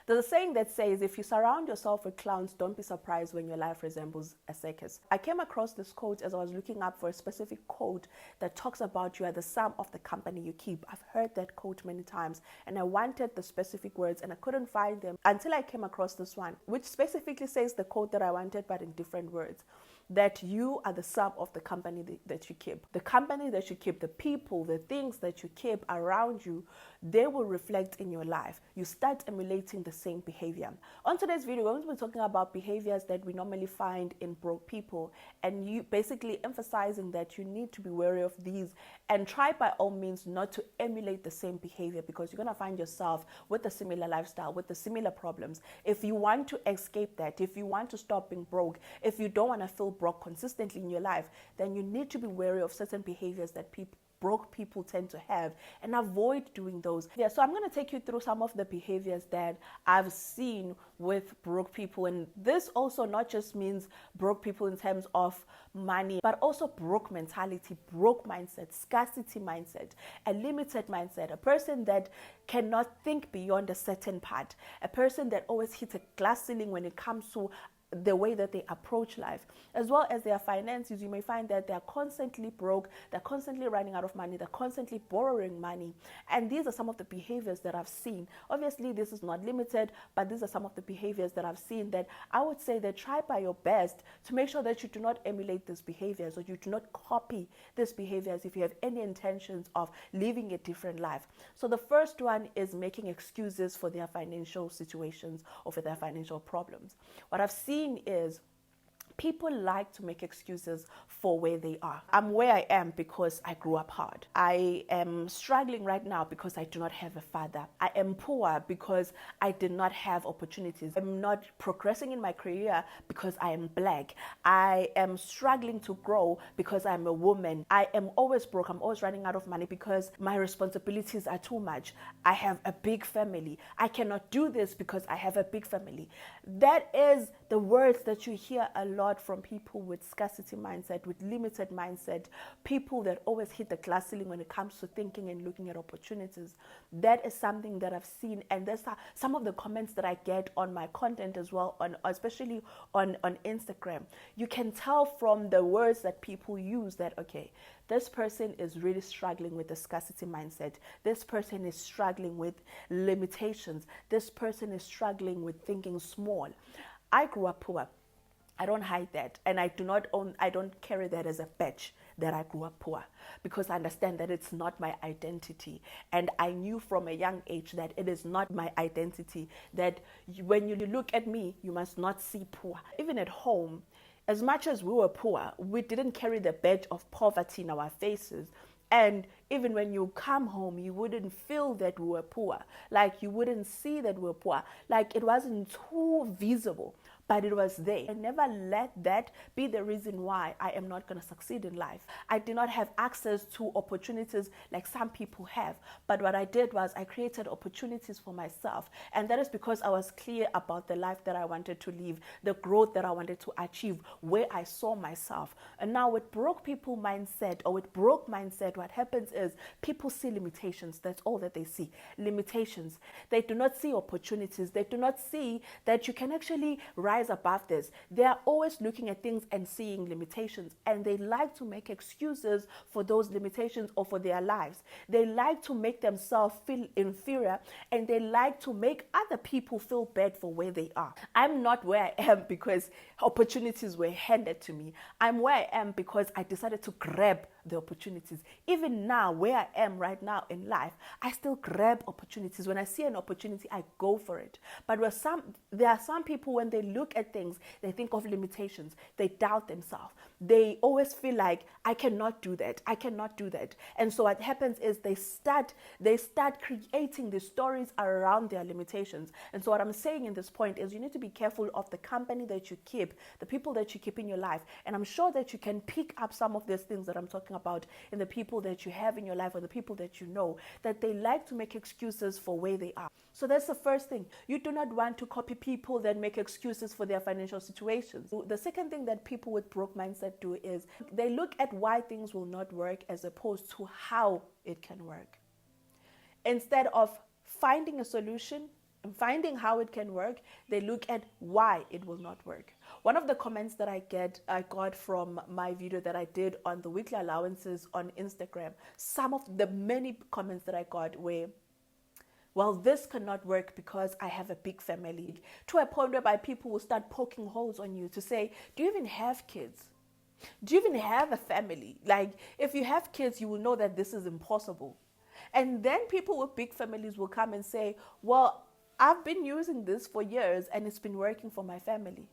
There's a saying that says, if you surround yourself with clowns, don't be surprised when your life resembles a circus. I came across this quote as I was looking up for a specific quote that talks about you are the sum of the company you keep. I've heard that quote many times, and I wanted the specific words and I couldn't find them until I came across this one, which specifically says the quote that I wanted, but in different words. That you are the sum of the company that you keep. The company that you keep, the people, the things that you keep around you, they will reflect in your life. You start emulating the same behavior. On today's video, we're going to be talking about behaviors that we normally find in broke people, and you basically emphasizing that you need to be wary of these and try by all means not to emulate the same behavior, because you're going to find yourself with a similar lifestyle, with the similar problems. If you want to escape that, if you want to stop being broke, if you don't want to feel broke consistently in your life, then you need to be wary of certain behaviors that broke people tend to have and avoid doing those. Yeah, so I'm going to take you through some of the behaviors that I've seen with broke people. And this also not just means broke people in terms of money, but also broke mentality, broke mindset, scarcity mindset, a limited mindset, a person that cannot think beyond a certain part, a person that always hits a glass ceiling when it comes to the way that they approach life, as well as their finances. You may find that they're constantly broke, they're constantly running out of money, they're constantly borrowing money. And these are some of the behaviors that I've seen. Obviously, this is not limited, but these are some of the behaviors that I've seen that I would say that try by your best to make sure that you do not emulate these behaviors, or you do not copy these behaviors if you have any intentions of living a different life. So the first one is making excuses for their financial situations or for their financial problems. What I've seen is people like to make excuses for where they are. I'm where I am because I grew up hard. I am struggling right now because I do not have a father. I am poor because I did not have opportunities. I'm not progressing in my career because I am black. I am struggling to grow because I'm a woman. I am always broke. I'm always running out of money because my responsibilities are too much. I have a big family. I cannot do this because I have a big family. That is the words that you hear a lot from people with scarcity mindset, with limited mindset, people that always hit the glass ceiling when it comes to thinking and looking at opportunities. That is something that I've seen, and that's some of the comments that I get on my content as well, especially on Instagram. You can tell from the words that people use that, okay, this person is really struggling with the scarcity mindset. This person is struggling with limitations. This person is struggling with thinking small. I grew up poor. I don't hide that, and I don't carry that as a badge that I grew up poor, because I understand that it's not my identity. And I knew from a young age that it is not my identity, that when you look at me, you must not see poor. Even at home, as much as we were poor, we didn't carry the badge of poverty in our faces. And even when you come home, you wouldn't feel that we were poor. Like, you wouldn't see that we were poor. Like, it wasn't too visible, but it was there. I never let that be the reason why I am not going to succeed in life. I did not have access to opportunities like some people have. But what I did was I created opportunities for myself. And that is because I was clear about the life that I wanted to live, the growth that I wanted to achieve, where I saw myself. And now with broke people mindset, or with broke mindset, what happens is people see limitations. That's all that they see. Limitations. They do not see opportunities. They do not see that you can actually rise above this. They are always looking at things and seeing limitations, and they like to make excuses for those limitations or for their lives. They like to make themselves feel inferior, and they like to make other people feel bad for where they are. I'm not where I am because opportunities were handed to me. I'm where I am because I decided to grab the opportunities. Even now, where I am right now in life, I still grab opportunities. When I see an opportunity, I go for it. But there are some people, when they look at things, they think of limitations. They doubt themselves. They always feel like, I cannot do that. I cannot do that. And so what happens is they start creating the stories around their limitations. And so what I'm saying in this point is you need to be careful of the company that you keep, the people that you keep in your life. And I'm sure that you can pick up some of these things that I'm talking about in the people that you have in your life, or the people that you know, that they like to make excuses for where they are. So that's the first thing. You do not want to copy people that make excuses for their financial situations. The second thing that people with broke mindset do is they look at why things will not work as opposed to how it can work. Instead of finding a solution, Finding how it can work, they look at why it will not work. One of the comments that I got from my video that I did on the weekly allowances on Instagram, some of the many comments that I got were, well, this cannot work because I have a big family. To a point whereby people will start poking holes on you to say, do you even have kids? Do you even have a family? Like, if you have kids, you will know that this is impossible. And then people with big families will come and say, well, I've been using this for years and it's been working for my family.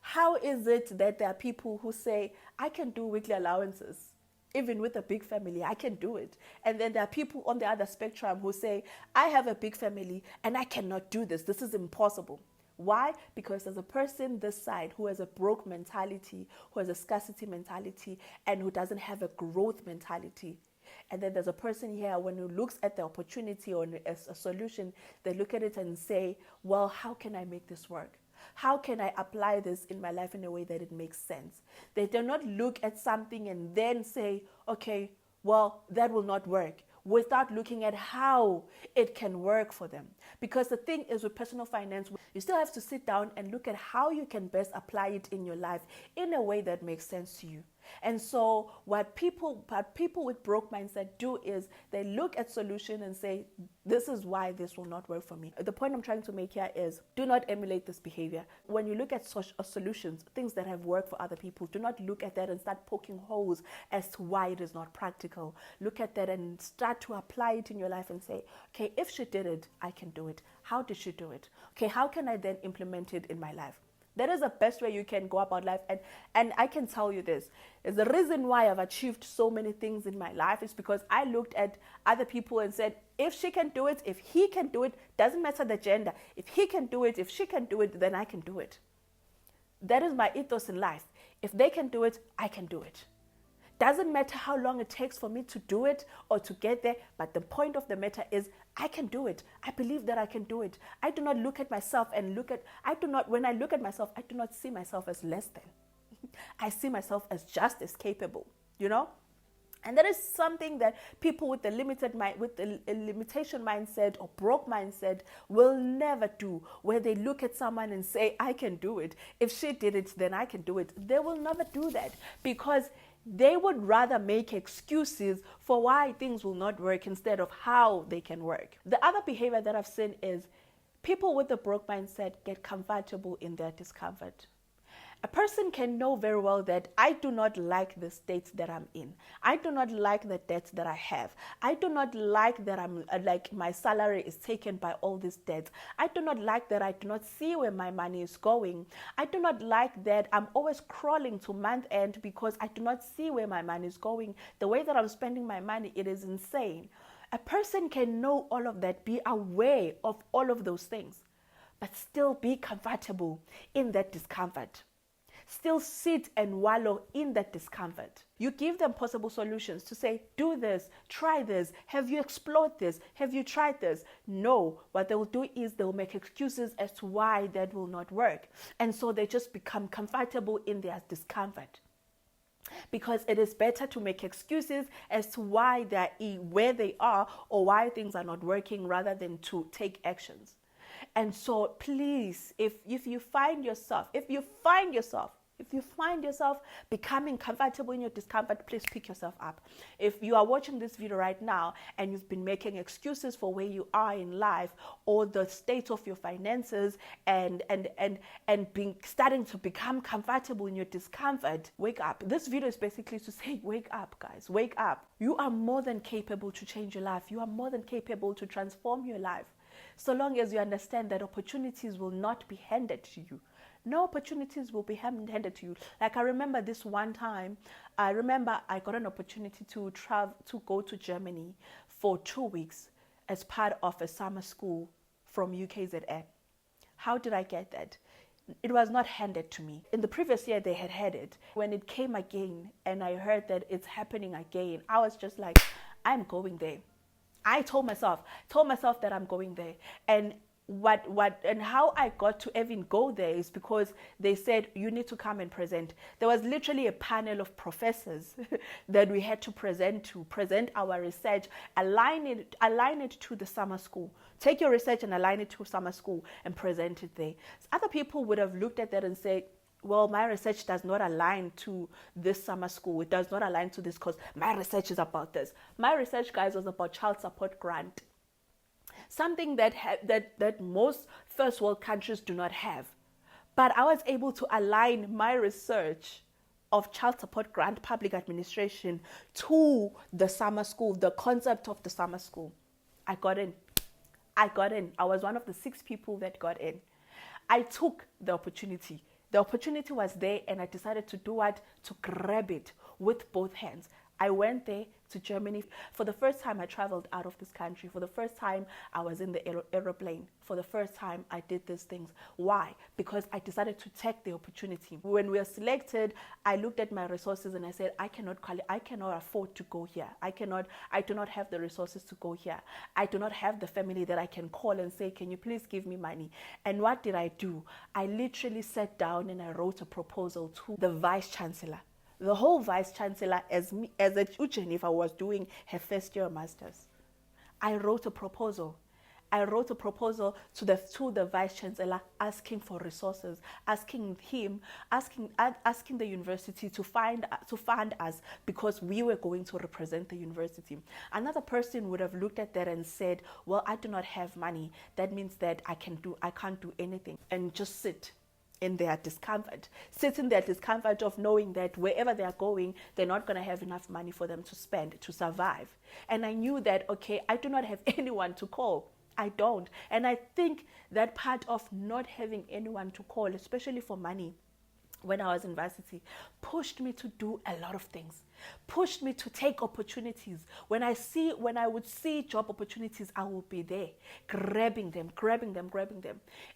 How is it that there are people who say, I can do weekly allowances, even with a big family, I can do it. And then there are people on the other spectrum who say, I have a big family and I cannot do this. This is impossible. Why? Because there's a person this side who has a broke mentality, who has a scarcity mentality, and who doesn't have a growth mentality. And then there's a person here, when who looks at the opportunity or as a solution, they look at it and say, well, how can I make this work? How can I apply this in my life in a way that it makes sense? They do not look at something and then say, okay, well, that will not work, without looking at how it can work for them. Because the thing is, with personal finance, you still have to sit down and look at how you can best apply it in your life in a way that makes sense to you. And so what people with broke mindset do is they look at solution and say, this is why this will not work for me. The point I'm trying to make here is, do not emulate this behavior. When you look at such solutions, things that have worked for other people, do not look at that and start poking holes as to why it is not practical. Look at that and start to apply it in your life and say, okay, if she did it, I can do it. How did she do it? Okay, how can I then implement it in my life? That is the best way you can go about life. And I can tell you this, is the reason why I've achieved so many things in my life is because I looked at other people and said, if she can do it, if he can do it, doesn't matter the gender. If he can do it, if she can do it, then I can do it. That is my ethos in life. If they can do it, I can do it. Doesn't matter how long it takes for me to do it or to get there, but the point of the matter is I can do it. I believe that I can do it. I do not look at myself and when I look at myself, I do not see myself as less than. I see myself as just as capable, you know? And that is something that people with the limitation mindset or broke mindset will never do, where they look at someone and say, I can do it. If she did it, then I can do it. They will never do that, because they would rather make excuses for why things will not work instead of how they can work. The other behavior that I've seen is people with a broke mindset get comfortable in their discomfort. A person can know very well that I do not like the state that I'm in. I do not like the debts that I have. I do not like that my salary is taken by all these debts. I do not like that I do not see where my money is going. I do not like that I'm always crawling to month end because I do not see where my money is going. The way that I'm spending my money, it is insane. A person can know all of that, be aware of all of those things, but still be comfortable in that discomfort. Still sit and wallow in that discomfort. You give them possible solutions to say, do this, try this, have you explored this, have you tried this? No, what they will do is they will make excuses as to why that will not work. And so they just become comfortable in their discomfort. Because it is better to make excuses as to why they're where they are or why things are not working rather than to take actions. And so please, if you find yourself becoming comfortable in your discomfort, please pick yourself up. If you are watching this video right now and you've been making excuses for where you are in life or the state of your finances and starting to become comfortable in your discomfort, wake up. This video is basically to say, wake up, guys, wake up. You are more than capable to change your life. You are more than capable to transform your life. So long as you understand that opportunities will not be handed to you. No opportunities will be handed to you. Like I remember this one time, I got an opportunity to go to Germany for 2 weeks as part of a summer school from UKZN. How did I get that? It was not handed to me. In the previous year, they had it. When it came again and I heard that it's happening again, I was just like, I'm going there. I told myself that I'm going there. And what and how I got to even go there is because they said you need to come and present. There was literally a panel of professors that we had to present our research, align it to the summer school. Take your research and align it to summer school and present it there. So other people would have looked at that and said, well, my research does not align to this summer school. It does not align to this course. My research is about this. My research, guys, was about child support grant. Something that most first world countries do not have. But I was able to align my research of child support grant public administration to the summer school, the concept of the summer school. I got in. I was one of the 6 people that got in. I took the opportunity. The opportunity was there, and I decided to do what? To grab it with both hands. I went there to Germany. For the first time, I traveled out of this country. For the first time, I was in the aeroplane. For the first time, I did these things. Why? Because I decided to take the opportunity. When we were selected, I looked at my resources and I said, I cannot afford to go here. I do not have the resources to go here. I do not have the family that I can call and say, can you please give me money? And what did I do? I literally sat down and I wrote a proposal to the vice chancellor. The whole vice chancellor, as a Jennifer was doing her first year master's. I wrote a proposal. To the vice chancellor, asking for resources, asking the university to fund us, because we were going to represent the university. Another person would have looked at that and said, well, I do not have money. That means that I can't do anything, and just sit in their discomfort of knowing that wherever they are going, they're not going to have enough money for them to spend to survive. And I knew that, okay, I do not have anyone to call. I don't. And I think that part of not having anyone to call, especially for money, when I was in varsity, pushed me to do a lot of things, pushed me to take opportunities. When I would see job opportunities, I would be there, grabbing them.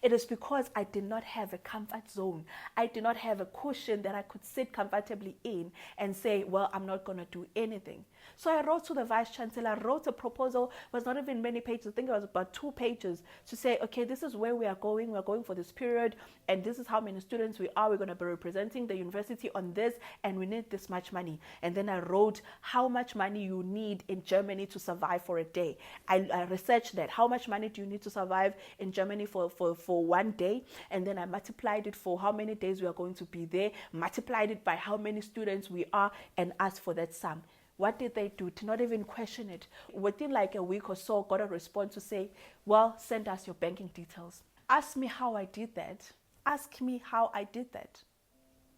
It is because I did not have a comfort zone. I did not have a cushion that I could sit comfortably in and say, well, I'm not going to do anything. So I wrote to the vice chancellor, wrote a proposal. It was not even many pages. I think it was about 2 pages to say, okay, this is where we are going. We're going for this period, and this is how many students we are. We're going to be representing the university on this, and we need this much money. And then I wrote how much money you need in Germany to survive for a day. I researched that. How much money do you need to survive in Germany for one day? And then I multiplied it for how many days we are going to be there, multiplied it by how many students we are, and asked for that sum. What did they do? To not even question it. Within like a week or so, got a response to say, well, send us your banking details. Ask me how I did that.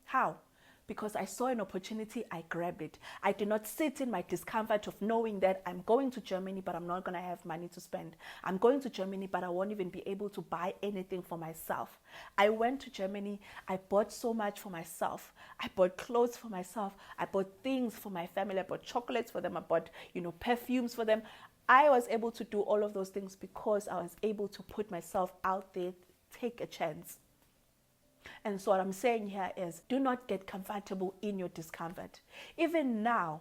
How? Because I saw an opportunity, I grabbed it. I did not sit in my discomfort of knowing that I'm going to Germany, but I'm not going to have money to spend. I'm going to Germany, but I won't even be able to buy anything for myself. I went to Germany. I bought so much for myself. I bought clothes for myself. I bought things for my family. I bought chocolates for them. I bought, perfumes for them. I was able to do all of those things because I was able to put myself out there, take a chance. And so what I'm saying here is, do not get comfortable in your discomfort. Even now,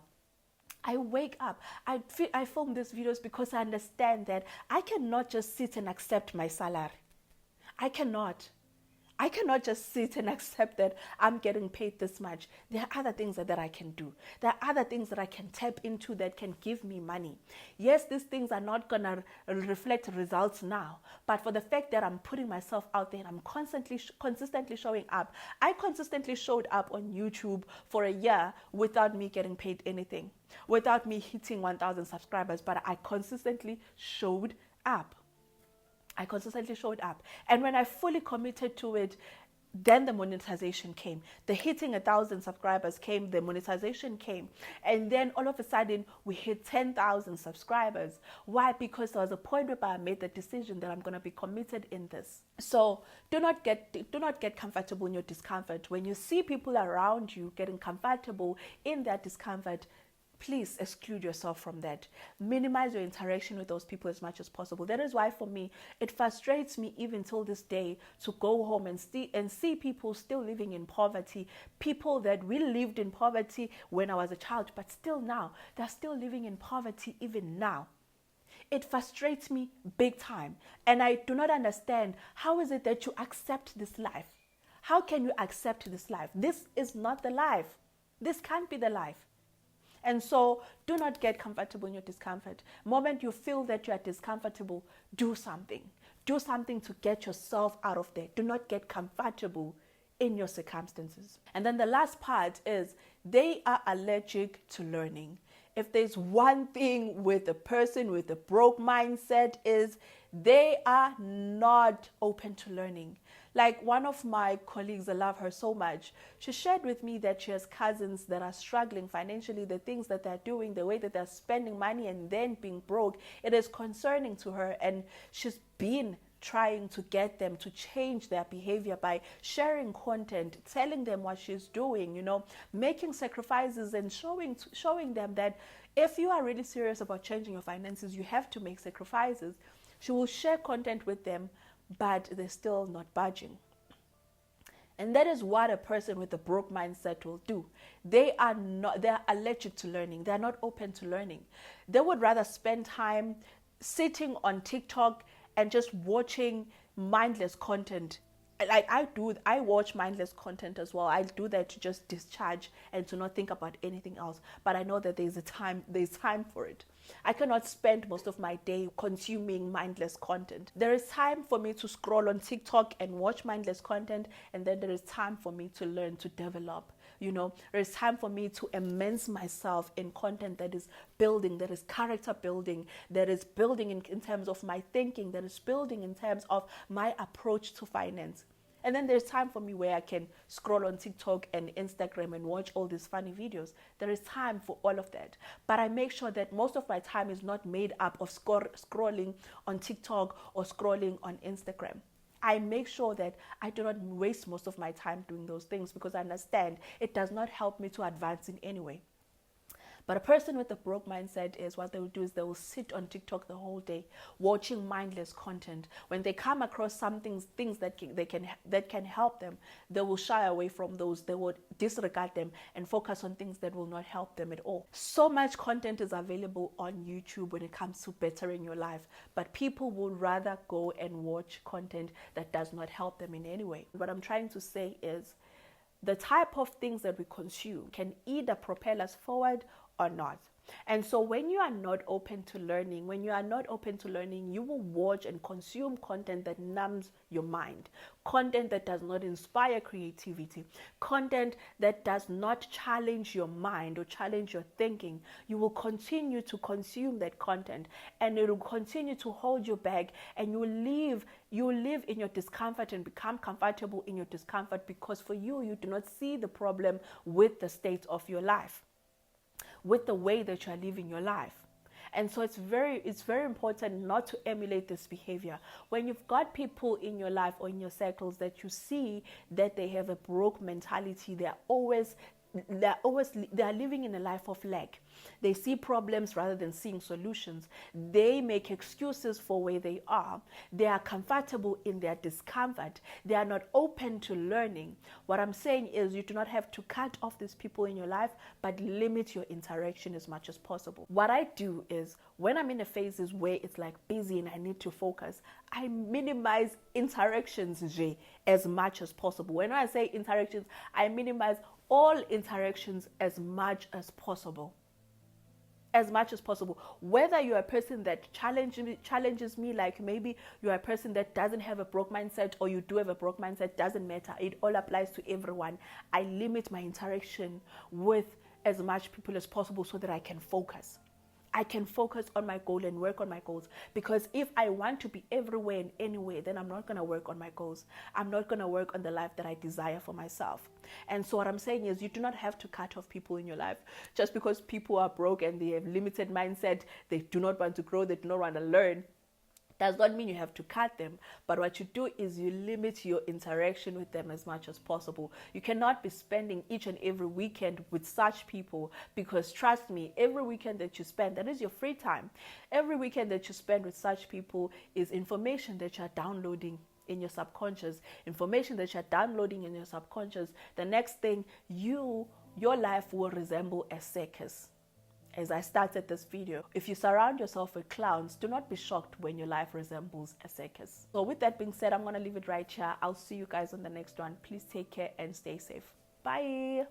I wake up, I film these videos because I understand that I cannot just sit and accept my salary. I cannot just sit and accept that I'm getting paid this much. There are other things that I can do. There are other things that I can tap into that can give me money. Yes, these things are not going to reflect results now, but for the fact that I'm putting myself out there and I'm consistently showing up. I consistently showed up on YouTube for a year without me getting paid anything, without me hitting 1,000 subscribers, but I consistently showed up. And when I fully committed to it, then the monetization came. The hitting 1,000 subscribers came, the monetization came. And then all of a sudden, we hit 10,000 subscribers. Why? Because there was a point where I made the decision that I'm going to be committed in this. So do not get comfortable in your discomfort. When you see people around you getting comfortable in their discomfort, please exclude yourself from that. Minimize your interaction with those people as much as possible. That is why for me, it frustrates me even till this day to go home and see people still living in poverty, people that we lived in poverty when I was a child, but still now, they're still living in poverty even now. It frustrates me big time. And I do not understand, how is it that you accept this life? How can you accept this life? This is not the life. This can't be the life. And so do not get comfortable in your discomfort. The moment you feel that you are discomfortable, do something. Do something to get yourself out of there. Do not get comfortable in your circumstances. And then the last part is they are allergic to learning. If there's one thing with a person with a broke mindset, is they are not open to learning. Like one of my colleagues, I love her so much. She shared with me that she has cousins that are struggling financially, the things that they're doing, the way that they're spending money and then being broke. It is concerning to her, and she's been trying to get them to change their behavior by sharing content, telling them what she's doing, making sacrifices and showing them that if you are really serious about changing your finances, you have to make sacrifices. She will share content with them, but they're still not budging. And that is what a person with a broke mindset will do. They're allergic to learning. They're not open to learning. They would rather spend time sitting on TikTok and just watching mindless content. Like I watch mindless content as well. I do that to just discharge and to not think about anything else. But I know that there's time for it. I cannot spend most of my day consuming mindless content. There is time for me to scroll on TikTok and watch mindless content, and then there is time for me to learn, to develop. There is time for me to immerse myself in content that is building, that is character building, that is building in terms of my thinking, that is building in terms of my approach to finance. And then there's time for me where I can scroll on TikTok and Instagram and watch all these funny videos. There is time for all of that. But I make sure that most of my time is not made up of scrolling on TikTok or scrolling on Instagram. I make sure that I do not waste most of my time doing those things, because I understand it does not help me to advance in any way. But a person with a broke mindset, is what they will do is they will sit on TikTok the whole day watching mindless content. When they come across things that can help them, they will shy away from those. They will disregard them and focus on things that will not help them at all. So much content is available on YouTube when it comes to bettering your life, but people will rather go and watch content that does not help them in any way. What I'm trying to say is, the type of things that we consume can either propel us forward or not. And so when you are not open to learning, you will watch and consume content that numbs your mind, content that does not inspire creativity, content that does not challenge your mind or challenge your thinking. You will continue to consume that content, and it will continue to hold you back, and you will live in your discomfort and become comfortable in your discomfort, because for you do not see the problem with the state of your life, with the way that you are living your life. And so it's very important not to emulate this behavior. When you've got people in your life or in your circles that you see that they have a broke mentality, they are living in a life of lack. They see problems rather than seeing solutions. They make excuses for where they are. They are comfortable in their discomfort. They are not open to learning. What I'm saying is, you do not have to cut off these people in your life, but limit your interaction as much as possible. What I do is, when I'm in a phases where it's like busy and I need to focus, I minimize interactions as much as possible. When I say interactions, I minimize all interactions as much as possible. Whether you're a person that challenges me, like maybe you're a person that doesn't have a broke mindset, or you do have a broke mindset, doesn't matter. It all applies to everyone. I limit my interaction with as much people as possible so that I can focus. I can focus on my goal and work on my goals. Because if I want to be everywhere and anywhere, then I'm not going to work on my goals. I'm not going to work on the life that I desire for myself. And so what I'm saying is, you do not have to cut off people in your life. Just because people are broke and they have limited mindset, they do not want to grow, they do not want to learn, does not mean you have to cut them. But what you do is you limit your interaction with them as much as possible. You cannot be spending each and every weekend with such people, because trust me, every weekend that you spend, that is your free time. Every weekend that you spend with such people is information that you're downloading in your subconscious, The next thing, your life will resemble a circus. as I started this video. If you surround yourself with clowns, do not be shocked when your life resembles a circus. So with that being said, I'm going to leave it right here. I'll see you guys on the next one. Please take care and stay safe. Bye.